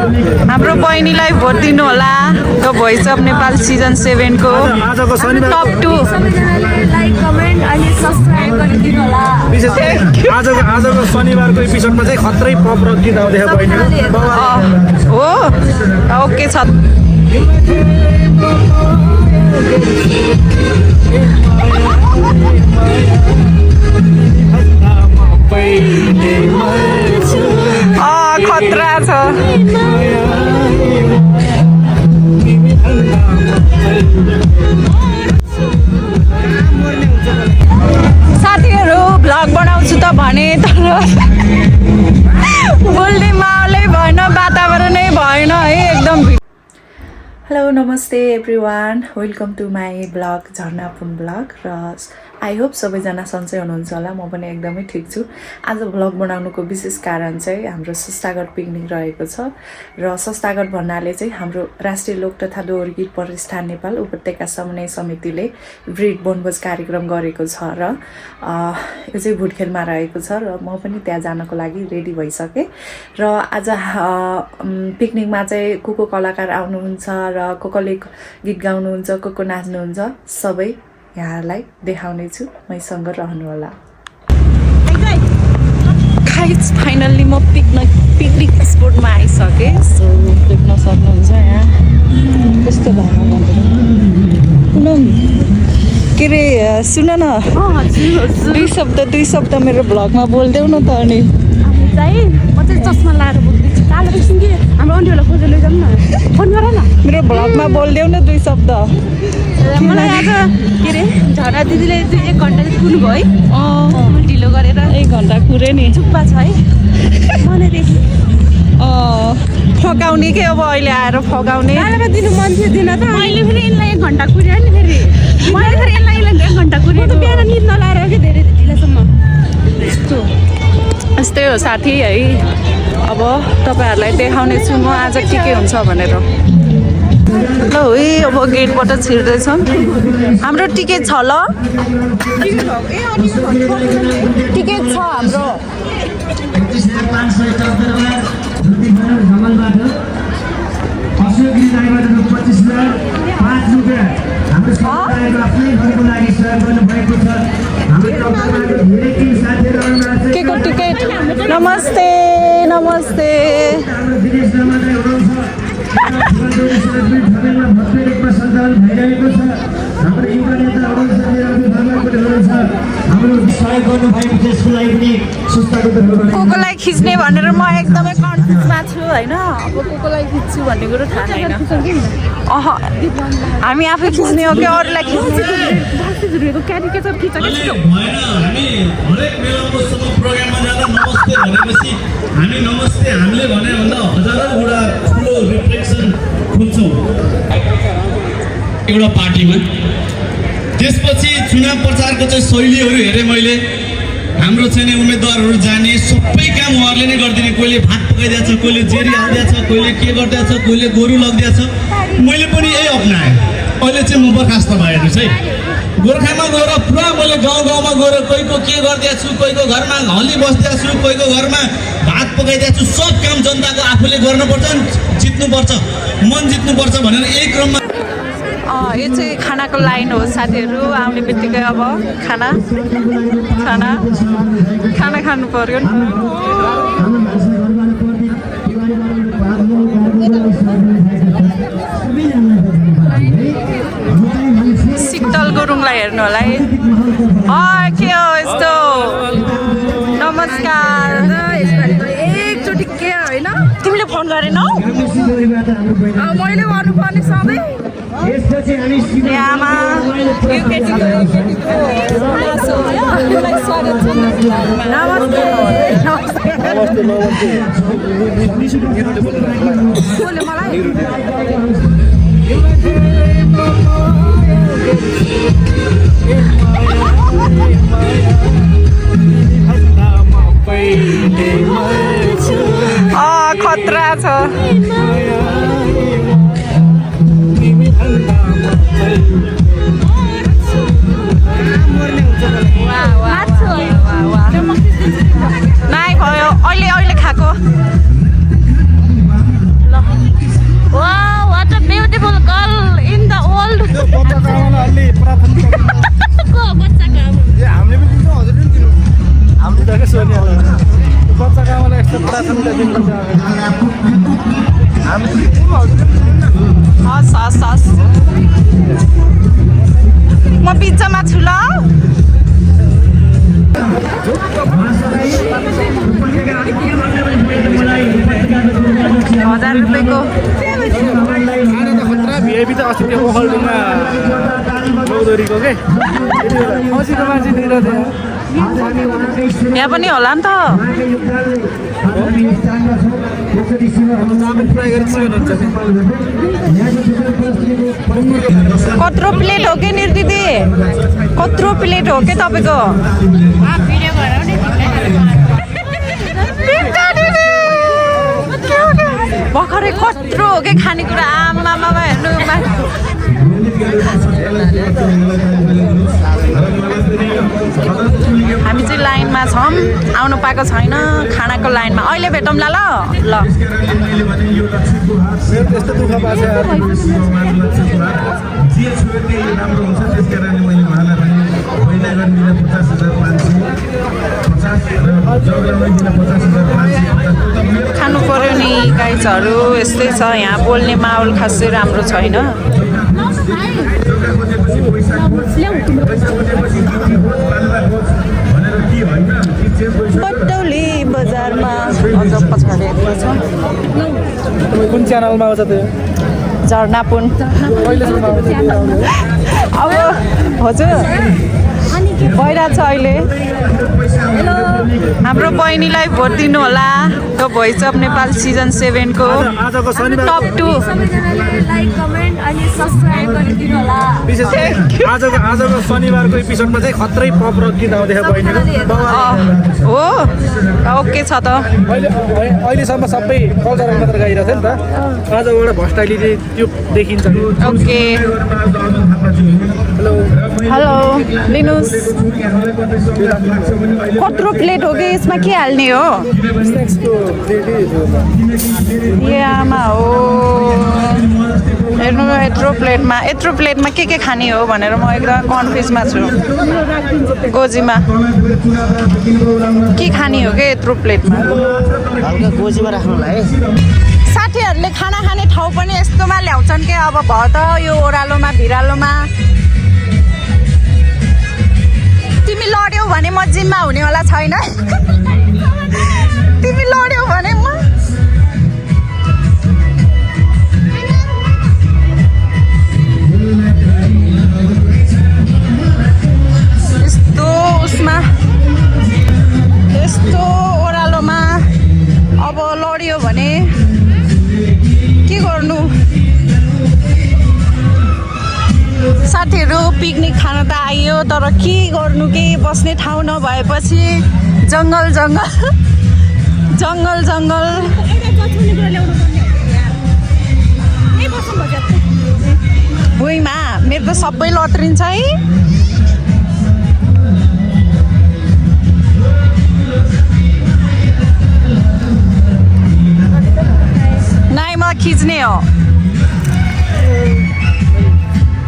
हाम्रो बहिनीलाई भोट दिनु होला the voice of Nepal season 7 को टप 2 लाइक कमेन्ट अनि सब्स्क्राइब गरिदिनु होला। आजको शनिबारको एपिसोडमा चाहिँ खत्रै पप र गीत आउँदैछ बहिनी हो ओके छ खतरा छ साथीहरू भ्लग बनाउँछु त भने तर बोल्ने माहौलै भएन वातावरणै भएन है एकदम। हेलो नमस्ते everyone welcome to my blog Jharna fun blog र आई होप सबैजना सन्चै हुनुहुन्छ होला। म पनि एकदमै ठिक छु। आज भ्लग बनाउनुको विशेष कारण चाहिँ हाम्रो संस्थागत पिकनिक रहेको छ र संस्थागत भन्नाले चाहिँ हाम्रो राष्ट्रिय लोक तथा दोहोरी गीत प्रतिष्ठान नेपाल उपत्यका समन्वय समितिले ब्रिड वनभोज कार्यक्रम गरेको छ र यो चाहिँ भुटखेलमा रहेको छ र म पनि त्यहाँ जानको लागि रेडी भइसकेँ र आज पिकनिकमा चाहिँ को कलाकार आउनुहुन्छ र कसले गीत गाउनुहुन्छ को नाच्नुहुन्छ सबै यहाँलाई देखाउने छु। मैसँग रहनुहोला। गाइस फाइनल्ली म पिकनिक स्पोटमा आइसकेँ। सो देख्न सक्नुहुन्छ यहाँ कस्तो भावना पुनम के अरे सुन न दुई शब्द मेरो भ्लगमा बोलिदेऊ न त। अनि म चाहिँ चस्मा लाएर बोल्दैछु कालो एकछिन कि हाम्रो अन्डीहरूलाई खोजेर लैजाउँ न फोन गर न मेरो भ्लगमा बोलिदेऊ न दुई शब्द। मलाई आज के अरे झरा दिदीले 1 घन्टा जति कुर्नु भयो है ढिलो गरेर 1 घन्टा कुरे नि चुप्पा छ है मनैदेखि फकाउने के अब अहिले आएर फकाउने दिनु मन थियो दिन त मैले फेरि यसलाई 1 घन्टा कुर्यो नि फेरि मैले फेरि यसलाई 1 घन्टा कुर्यो त बिहान निद नलाएर कि धेरै ढिलासम्म यस्तै हो साथी है। अब तपाईँहरूलाई देखाउने छु म आज के हुन्छ भनेर। ल है अब गेटबाट छिर्दैछौँ। हाम्रो टिकट छ ल टिकट छ हाम्रो के को टिकट। नमस्ते नमस्ते कोकोलाई खिच्ने भनेर म एकदमै कन्फ्युजमा छु होइन। अब कोकोलाई खिच्छु भन्ने कुरो थाहा छैन। हामी आफै खिच्ने हो कि अरूलाई खिच्ने। हामीले भने भन्दा हजारौँवटा ठुलो रिफ्लेक्सन खोज्छौँ एउटा पार्टीमा। त्यसपछि चुनाव प्रचारको चाहिँ शैलीहरू हेरेँ मैले। हाम्रो चाहिँ उम्मेदवारहरू जाने सबै काम उहाँहरूले नै गरिदिने। कोहीले भात पकाइदिएछ, कोहीले जेरी हालिदिएछ, कोहीले के गरिदिएछ, कोहीले गोरु लगिदिएछ। मैले पनि यही अप्नाएँ। अहिले चाहिँ म बर्खास्त भएँ हेर्नुहोस् है। गोर्खामा गएर पुरा मैले गाउँमा गएर कोहीको के गरिदिएको छु, कोहीको घरमा हली बसिदिएको छु, कोहीको घरमा भात पकाइदिएको छु। सब काम जनताको आफूले गर्नुपर्छ, जित्नुपर्छ, मन जित्नुपर्छ भनेर एक क्रममा यो चाहिँ खानाको लाइन हो साथीहरू। आउने बित्तिकै अब खाना खानु पर्यो नि। शीतल गुरुङलाई हेर्नु होला है। के हो यस्तो। नमस्कार। एकचोटि के होइन तिमीले फोन गरेनौ? मैले गर्नुपर्ने सधैँ आमा खतरा छ। नाइ भयो अहिले खाएको ल हस् हस् हस् म बिचमा छु ल 1000 रुपैयाँको भिआइपी त अस्ति त्यो ओखलडुङ्गा चौधरीको के औँसीको मान्छे दिँदा थियो यहाँ पनि होला नि त कत्रो प्लेट हो के नि दिदी कत्रो प्लेट हो के तपाईँको भर्खरै कत्रो हो के खानेकुरा आमामा हेर्नु हामी चाहिँ लाइनमा छौँ आउनु पाएको छैन खानाको लाइनमा अहिले भेटौँला ल ल त्यस्तो दुःख खानु पर्यो नि गाइजहरू यस्तै छ यहाँ बोल्ने माहौल खासै राम्रो छैन पटौली बजारमा अझ पछाडि छ कुन च्यानलमा आउँछ त्यो झर्नापुन अब हजुर भइरहेछ अहिले हाम्रो बहिनीलाई भोट दिनु होला the voice of Nepal season 7 को आजको शनिबार टप 2 लाइक कमेन्ट अनि सब्स्क्राइब गरिदिनु होला विशेष आजको शनिबारको एपिसोडमा चाहिँ खत्रै पप र गीत आउँदैछ बहिनीको हो ओके छ त अहिलेसम्म सबै कल्चरल मात्र गाइरहेको थियो नि त आजबाट भस्टाइली त्यो देखिन्छ ओके हेलो हेलो लिनुहोस् कत्रो प्लेट हो कि यसमा के हाल्ने हो ए आमा हो हेर्नु यत्रो प्लेटमा के खाने हो भनेर म एकदम कन्फ्युजमा छु गोजीमा के खाने हो कि यत्रो प्लेटमा हल्का गोजीमा राख्नुलाई है साथीहरूले खाना खाने ठाउँ पनि यस्तोमा ल्याउँछन् के अब भयो त यो ओह्रालोमा भिरालोमा तिमी लड्यौ भने म जिम्मा हुनेवाला छैन तिमी लड्यौ भने म यस्तो उसमा यस्तो ओह्रालोमा अब लड्यो भने के गर्नु साथीहरू पिकनिक खान त आइयो तर के गर्नु के बस्ने ठाउँ नभएपछि जङ्गल भुइँमा मेरो त सबै लत्रिन्छ है नाइ म खिच्ने हो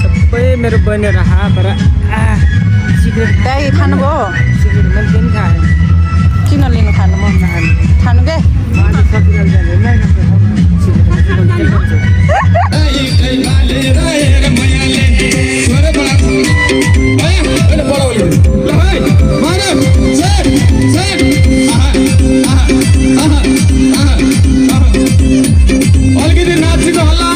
सबै मेरो बहिनीहरू तर सिक्रेट त्यही खानुभयो सिक्रेट मैले पनि खाएँ किन लिनु खानु म खानु के अलिकति नाचेको हल्ला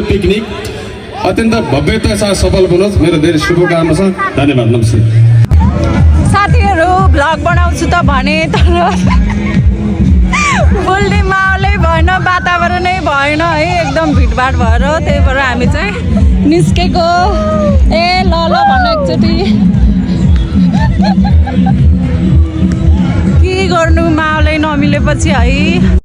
पिकनिक अत्यन्त भव्यता साथ सफल बनोस् मेरो धेरै शुभकामना छ धन्यवाद नमस्ते साथीहरू भ्लग बनाउँछु त भने तर बोल्ने माहौलै भएन वातावरणै भएन है एकदम भिडभाड भएर त्यही भएर हामी चाहिँ निस्केको ए ल भन्न एकचोटि के गर्नु माहौलै नमिले सकिसकेपछि है